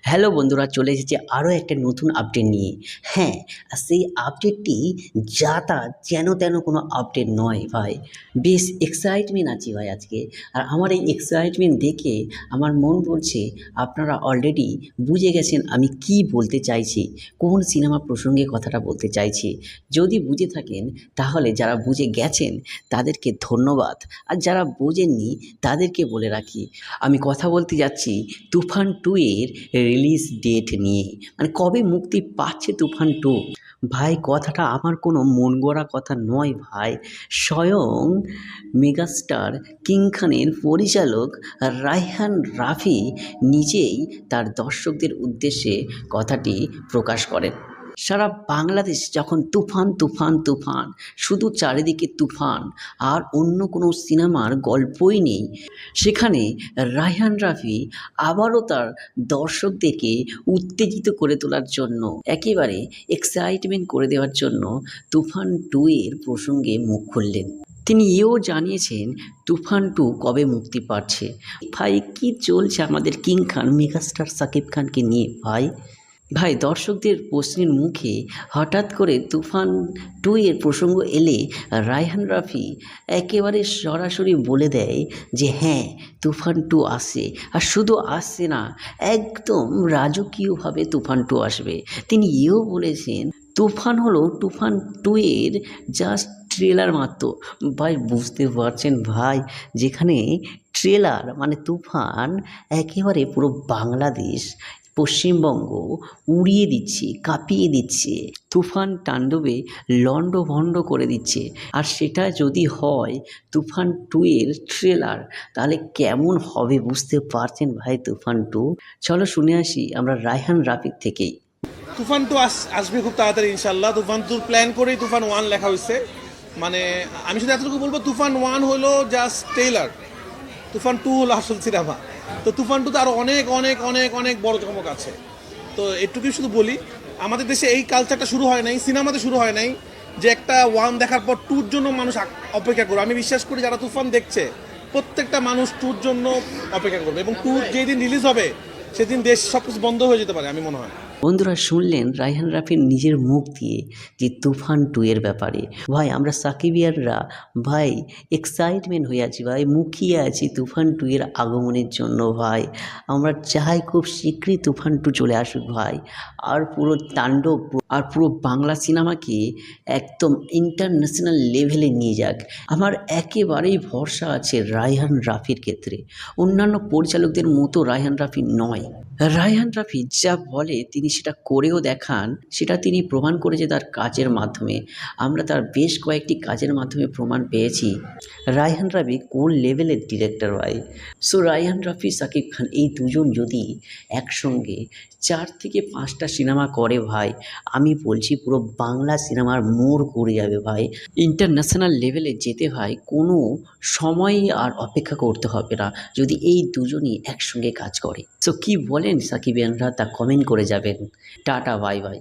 Hello বন্ধুরা, চলে এসেছি আরও একটা নতুন আপডেট নিয়ে। হ্যাঁ, সেই আপডেটটি যা তা যেন তেন কোনো আপডেট নয় ভাই। বেশ এক্সাইটমেন্ট আছি ভাই আজকে। আর আমার এই এক্সাইটমেন্ট দেখে আমার মন বলছে আপনারা অলরেডি বুঝে গেছেন আমি কি বলতে চাইছি, কোন সিনেমা প্রসঙ্গে কথাটা বলতে চাইছি। যদি বুঝে থাকেন তাহলে যারা বুঝে গেছেন তাদেরকে ধন্যবাদ, আর যারা বোঝেননি তাদেরকে বলে রাখি আমি কথা বলতে যাচ্ছি তুফান 2 এর রিলিজ ডেট নিয়ে। মানে কবে মুক্তি পাচ্ছে তুফান 2। ভাই কথাটা আমার কোনো মন গড়া কথা নয় ভাই, স্বয়ং মেগাস্টার কিং খানের পরিচালক রায়হান রাফি নিজেই তার দর্শকদের উদ্দেশ্যে কথাটি প্রকাশ করেন। সারা বাংলাদেশ যখন তুফান তুফান তুফান, শুধু চারিদিকে তুফান আর অন্য কোনো সিনেমার গল্পই নেই, সেখানে রায়হান রাফি আবারও তার দর্শকদেরকে উত্তেজিত করে তোলার জন্য, একেবারে এক্সাইটমেন্ট করে দেওয়ার জন্য তুফান 2 এর প্রসঙ্গে মুখ খুললেন। তিনি এও জানিয়েছেন তুফান 2 কবে মুক্তি পাচ্ছে। ভাই কি চলছে আমাদের কিং খান মেগাস্টার সাকিব খানকে নিয়ে ভাই। ভাই দর্শকদের প্রশ্নের মুখে হঠাৎ করে তুফান 2 এর প্রসঙ্গ এলে রায়হান রাফি একেবারে সরাসরি বলে দেয় যে হ্যাঁ, তুফান 2 আসে। আর শুধু আসছে না, একদম রাজকীয়ভাবে তুফান 2 আসবে। তিনি এও বলেছেন তুফান হলো তুফান 2 এর জাস্ট ট্রেলার মাত্র। ভাই বুঝতে পারছেন ভাই, যেখানে ট্রেলার মানে তুফান একেবারে পুরো বাংলাদেশ পশ্চিমবঙ্গ উড়িয়ে দিচ্ছে, কাঁপিয়ে দিচ্ছে, তুফান তাণ্ডবে লণ্ডভণ্ড করে দিচ্ছে। আর সেটা যদি হয় তুফান 2 এর ট্রেলার, তাহলে কেমন হবে বুঝতে পারছেন ভাই তুফান 2। চলো শুনে আসি আমরা রায়হান রাফির থেকেই। তুফান 2 আসবে খুব তাড়াতাড়ি ইনশাল্লাহ। তুফান 2 প্ল্যান করেই তুফান 1 লেখা হয়েছে। মানে আমি শুধু এতটুকু বলবো, তুফান 1 হলো জাস্ট ট্রেলার, তুফান 2 হলো আসল সিনেমা। তো তুফান 2 তে আরও অনেক অনেক অনেক অনেক বড় চমক আছে। তো এটুকুই শুধু বলি, আমাদের দেশে এই কালচারটা শুরু হয় নাই, সিনেমাতে শুরু হয় নাই যে একটা 1 দেখার পর 2 জন্য মানুষ অপেক্ষা করবে। আমি বিশ্বাস করি যারা তুফান দেখছে প্রত্যেকটা মানুষ 2 জন্য অপেক্ষা করবে, এবং 2 যেদিন রিলিজ হবে সেদিন দেশ সব কিছু বন্ধ হয়ে যেতে পারে আমি মনে হয়। বন্ধুরা শুনলেন রায়হান রাফির নিজের মুখ দিয়ে যে তুফান 2 এর ব্যাপারে। ভাই আমরা সাকিবিয়াররা ভাই এক্সাইটমেন্ট হয়ে আছি ভাই, মুখিয়ে আছি তুফান 2 এর আগমনের জন্য ভাই। আমরা চাই খুব শীঘ্রই তুফান 2 চলে আসুক ভাই, আর পুরো তাণ্ডব আর পুরো বাংলা সিনেমাকে একদম ইন্টারন্যাশনাল লেভেলে নিয়ে যাক। আমার একেবারেই ভরসা আছে রায়হান রাফির ক্ষেত্রে। অন্যান্য পরিচালকদের মতো রায়হান রাফি নয়। রায়হান রাফি যা বলে তিনি সেটা করেও দেখান, সেটা তিনি প্রমাণ করেছে তার কাজের মাধ্যমে। আমরা তার বেশ কয়েকটি কাজের মাধ্যমে প্রমাণ পেয়েছি রায়হান রাফি কোন লেভেলের ডিরেক্টর ভাই। সো রায়হান রাফি সাকিব খান এই দুজন যদি একসঙ্গে 4 থেকে 5টা সিনেমা করে ভাই, আমি বলছি পুরো বাংলা সিনেমার মোড় ঘুরে যাবে ভাই। ইন্টারন্যাশনাল লেভেলে যেতে ভাই কোনো সময়ই আর অপেক্ষা করতে হবে না, যদি এই দুজনই একসঙ্গে কাজ করে। সো কি বলেন সাকিবিয়ানরা তা কমেন্ট করে যাবেন। Tata, bye bye.